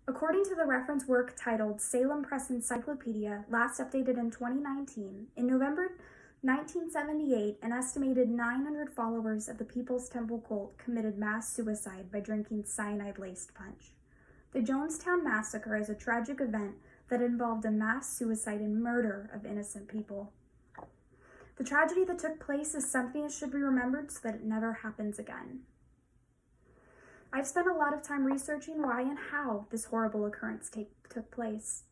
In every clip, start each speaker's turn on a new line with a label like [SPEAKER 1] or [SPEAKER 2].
[SPEAKER 1] According to the reference work titled Salem Press Encyclopedia, last updated in 2019, in November 1978, an estimated 900 followers of the People's Temple cult committed mass suicide by drinking cyanide-laced punch. The Jonestown Massacre is a tragic event that involved a mass suicide and murder of innocent people. The tragedy that took place is something that should be remembered so that it never happens again. I've spent a lot of time researching why and how this horrible occurrence took place.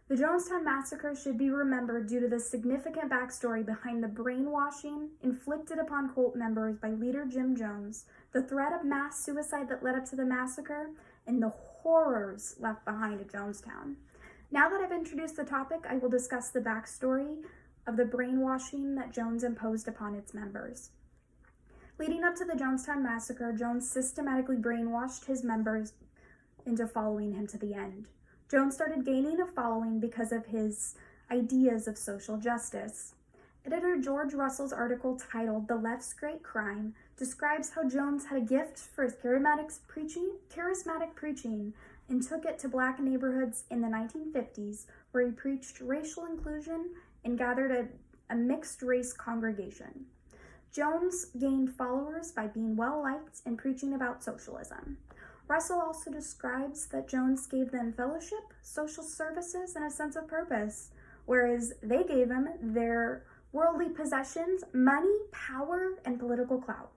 [SPEAKER 1] The Jonestown Massacre should be remembered due to the significant backstory behind the brainwashing inflicted upon cult members by leader Jim Jones, the threat of mass suicide that led up to the massacre, and the horrors left behind at Jonestown. Now that I've introduced the topic, I will discuss the backstory of the brainwashing that Jones imposed upon its members. Leading up to the Jonestown Massacre, Jones systematically brainwashed his members into following him to the end. Jones started gaining a following because of his ideas of social justice. Editor George Russell's article titled The Left's Great Crime describes how Jones had a gift for his charismatic preaching and took it to black neighborhoods in the 1950s, where he preached racial inclusion and gathered a mixed-race congregation. Jones gained followers by being well-liked and preaching about socialism. Russell also describes that Jones gave them fellowship, social services, and a sense of purpose, whereas they gave him their worldly possessions, money, power, and political clout.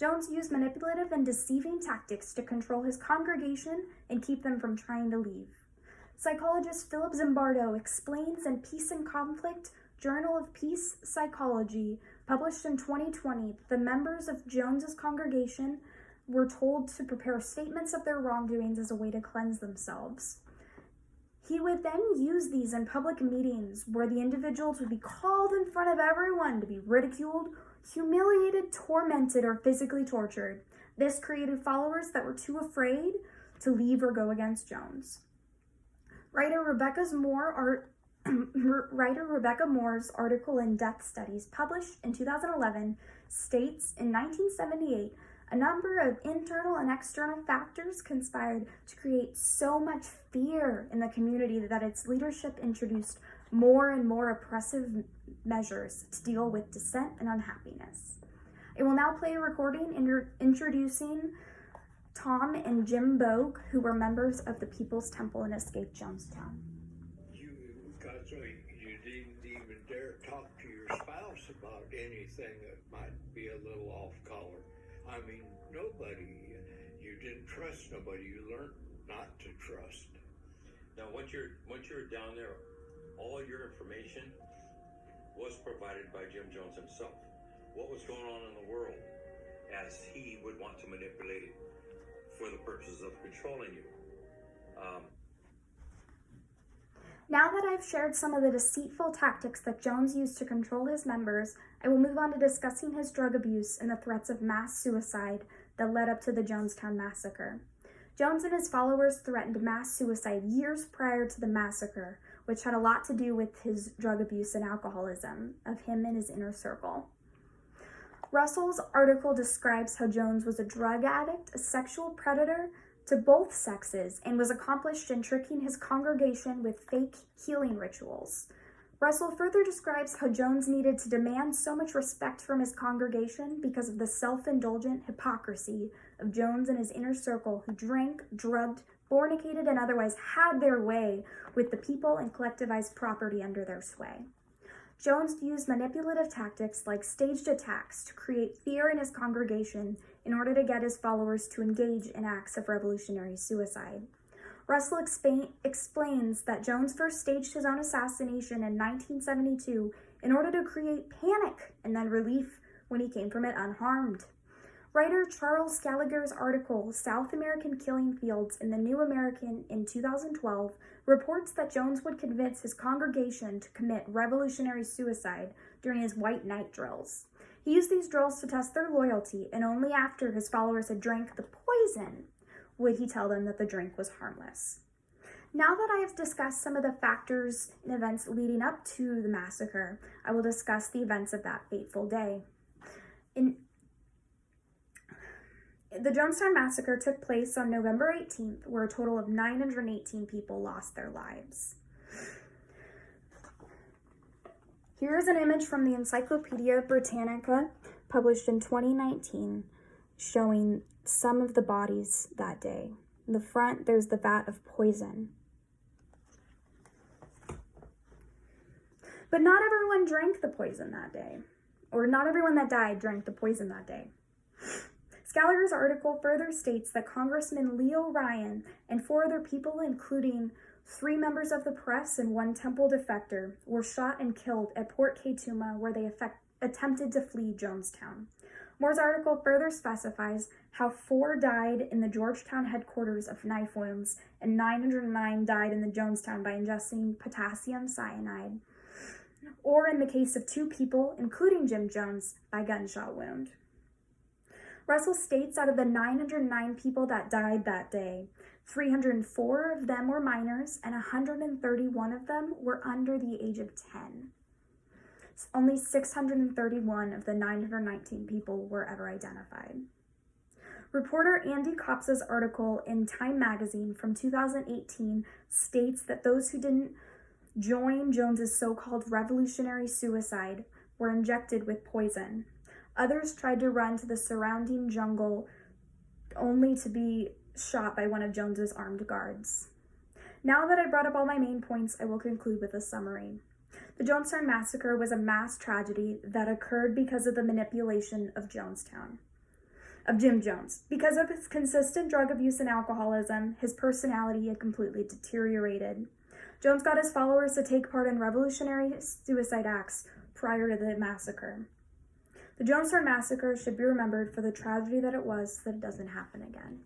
[SPEAKER 1] Jones used manipulative and deceiving tactics to control his congregation and keep them from trying to leave. Psychologist Philip Zimbardo explains in Peace and Conflict, Journal of Peace Psychology, published in 2020, that the members of Jones's congregation were told to prepare statements of their wrongdoings as a way to cleanse themselves. He would then use these in public meetings where the individuals would be called in front of everyone to be ridiculed, humiliated, tormented, or physically tortured. This created followers that were too afraid to leave or go against Jones. Writer Rebecca Moore's article in Death Studies, published in 2011, states in 1978, a number of internal and external factors conspired to create so much fear in the community that its leadership introduced more and more oppressive measures to deal with dissent and unhappiness. I will now play a recording introducing Tom and Jim Bogue, who were members of the People's Temple and escaped Jonestown.
[SPEAKER 2] You didn't even dare talk to your spouse about anything that might be a little off color. I mean, you didn't trust nobody. You learned not to trust.
[SPEAKER 3] Now, once you're down there, all your information was provided by Jim Jones himself. What was going on in the world, as he would want to manipulate it for the purposes of controlling you.
[SPEAKER 1] Now that I've shared some of the deceitful tactics that Jones used to control his members, I will move on to discussing his drug abuse and the threats of mass suicide that led up to the Jonestown Massacre. Jones and his followers threatened mass suicide years prior to the massacre, which had a lot to do with his drug abuse and alcoholism of him and his inner circle. Russell's article describes how Jones was a drug addict, a sexual predator to both sexes, and was accomplished in tricking his congregation with fake healing rituals. Russell further describes how Jones needed to demand so much respect from his congregation because of the self-indulgent hypocrisy of Jones and his inner circle, who drank, drugged, fornicated, and otherwise had their way with the people and collectivized property under their sway. Jones used manipulative tactics like staged attacks to create fear in his congregation in order to get his followers to engage in acts of revolutionary suicide. Russell explains that Jones first staged his own assassination in 1972 in order to create panic and then relief when he came from it unharmed. Writer Charles Gallagher's article, South American Killing Fields in the New American in 2012, reports that Jones would convince his congregation to commit revolutionary suicide during his white night drills. He used these drills to test their loyalty, and only after his followers had drank the poison would he tell them that the drink was harmless. Now that I have discussed some of the factors and events leading up to the massacre, I will discuss the events of that fateful day. The Jonestown Massacre took place on November 18th, where a total of 918 people lost their lives. Here is an image from the Encyclopedia Britannica, published in 2019, showing some of the bodies that day. In the front, there's the vat of poison. But not everyone drank the poison that day, or not everyone that died drank the poison that day. Scaliger's article further states that Congressman Leo Ryan and 4 other people, including 3 members of the press and 1 temple defector, were shot and killed at Port Kaituma, where they attempted to flee Jonestown. Moore's article further specifies how 4 died in the Georgetown headquarters of knife wounds, and 909 died in the Jonestown by ingesting potassium cyanide, or in the case of 2 people, including Jim Jones, by gunshot wound. Russell states out of the 909 people that died that day, 304 of them were minors and 131 of them were under the age of 10. Only 631 of the 919 people were ever identified. Reporter Andy Kopsa's article in Time magazine from 2018 states that those who didn't join Jones's so-called revolutionary suicide were injected with poison. Others tried to run to the surrounding jungle only to be shot by one of Jones's armed guards. Now that I brought up all my main points, I will conclude with a summary. The Jonestown Massacre was a mass tragedy that occurred because of the manipulation of Jim Jones. Because of his consistent drug abuse and alcoholism, his personality had completely deteriorated. Jones got his followers to take part in revolutionary suicide acts prior to the massacre. The Jonestown Massacre should be remembered for the tragedy that it was, so that it doesn't happen again.